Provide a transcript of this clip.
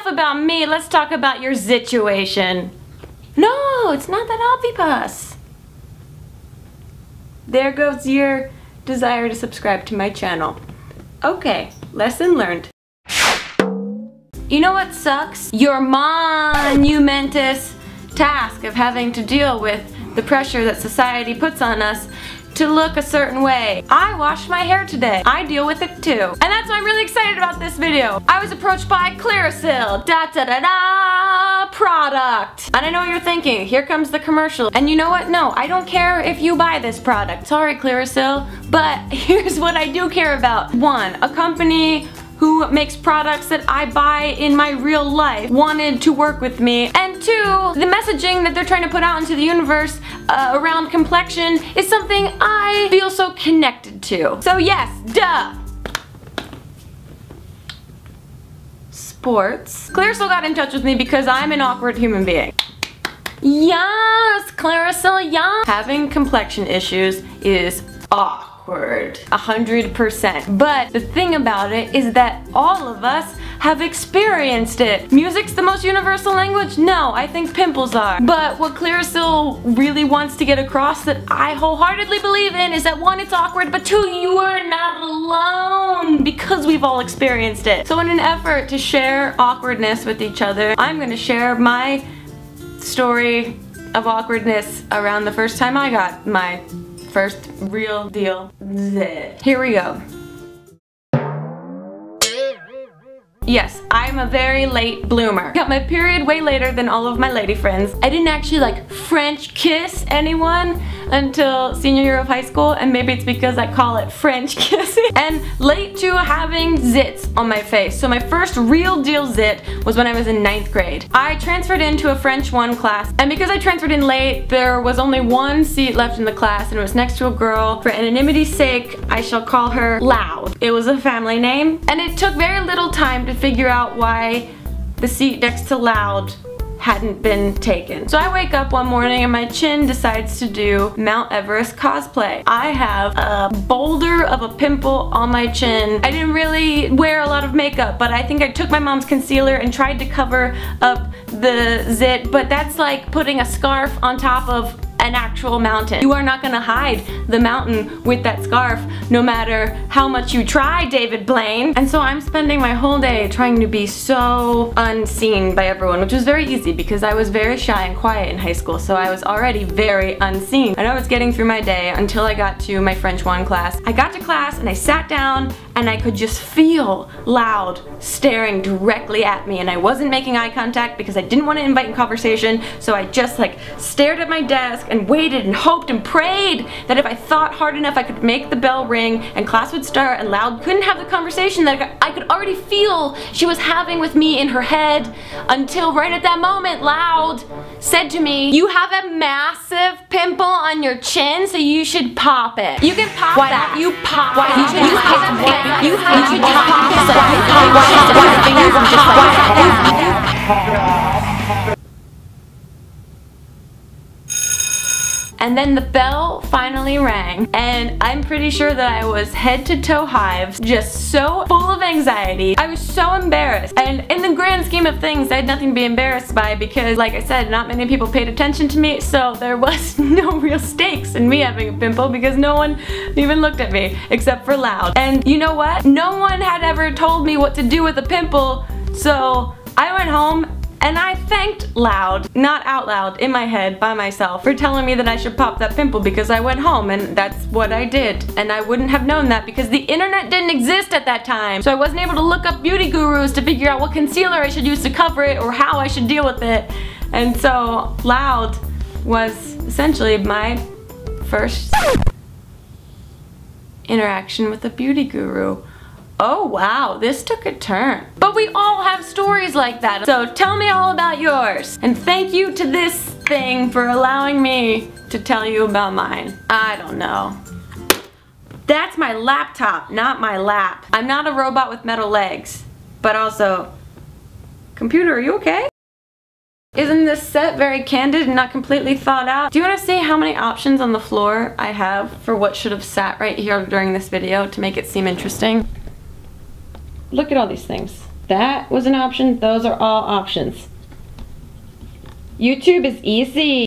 enough about me, let's talk about your situation. No, it's not that obvious. There goes your desire to subscribe to my channel. Okay, lesson learned. You know what sucks? Your monumentous task of having to deal with the pressure that society puts on us to look a certain way. I washed my hair today. I deal with it too. And that's why I'm really excited about this video. I was approached by Clearasil, product. And I know what you're thinking, here comes the commercial. And you know what? No, I don't care if you buy this product. Sorry, Clearasil, but here's what I do care about. One, a company who makes products that I buy in my real life wanted to work with me. And two, the messaging that they're trying to put out into the universe around complexion is something I feel so connected to. So yes, duh. Sports. Clearasil got in touch with me because I'm an awkward human being. Yes, Clearasil, yes. Having complexion issues is awkward. 100%. But the thing about it is that all of us have experienced it. Music's the most universal language? No, I think pimples are. But what Clearasil really wants to get across that I wholeheartedly believe in is that one, it's awkward, but two, you are not alone because we've all experienced it. So in an effort to share awkwardness with each other, I'm gonna share my story of awkwardness around the first time I got my first real deal zit. Here we go. Yes, I'm a very late bloomer. Got my period way later than all of my lady friends. I didn't actually like French kiss anyone until senior year of high school, and maybe it's because I call it French kissing. And late to having zits on my face. So my first real deal zit was when I was in 9th grade. I transferred into a French 1 class, and because I transferred in late, there was only one seat left in the class, and it was next to a girl. For anonymity's sake, I shall call her Loud. It was a family name, and it took very little time to figure out why the seat next to Loud hadn't been taken. So I wake up one morning and my chin decides to do Mount Everest cosplay. I have a boulder of a pimple on my chin. I didn't really wear a lot of makeup, but I think I took my mom's concealer and tried to cover up the zit, but that's like putting a scarf on top of an actual mountain. You are not gonna hide the mountain with that scarf no matter how much you try, David Blaine. And so I'm spending my whole day trying to be so unseen by everyone, which was very easy because I was very shy and quiet in high school, so I was already very unseen. And I was getting through my day until I got to my French 1 class. I got to class and I sat down and I could just feel Loud staring directly at me, and I wasn't making eye contact because I didn't want to invite in conversation, so I just like stared at my desk and waited and hoped and prayed that if I thought hard enough I could make the bell ring and class would start and Loud couldn't have the conversation that I could already feel she was having with me in her head, until right at that moment Loud said to me, "You have a massive pimple on your chin, so you should pop it. You can pop that. You pop it. You should pop it. You should pop it. And then the bell finally rang, and I'm pretty sure that I was head to toe hives, just so full of anxiety. I was so embarrassed, and in the grand scheme of things I had nothing to be embarrassed by because, like I said, not many people paid attention to me, so there was no real stakes in me having a pimple because no one even looked at me except for Loud. And you know what? No one had ever told me what to do with a pimple, so I went home and I thanked Loud, not out loud, in my head, by myself, for telling me that I should pop that pimple because I went home and that's what I did. And I wouldn't have known that because the internet didn't exist at that time. So I wasn't able to look up beauty gurus to figure out what concealer I should use to cover it or how I should deal with it. And so Loud was essentially my first interaction with a beauty guru. Oh wow, this took a turn. But we all have stories like that, so tell me all about yours. And thank you to this thing for allowing me to tell you about mine. I don't know. That's my laptop, not my lap. I'm not a robot with metal legs. But also, computer, are you okay? Isn't this set very candid and not completely thought out? Do you want to see how many options on the floor I have for what should have sat right here during this video to make it seem interesting? Look at all these things. That was an option. Those are all options. YouTube is easy.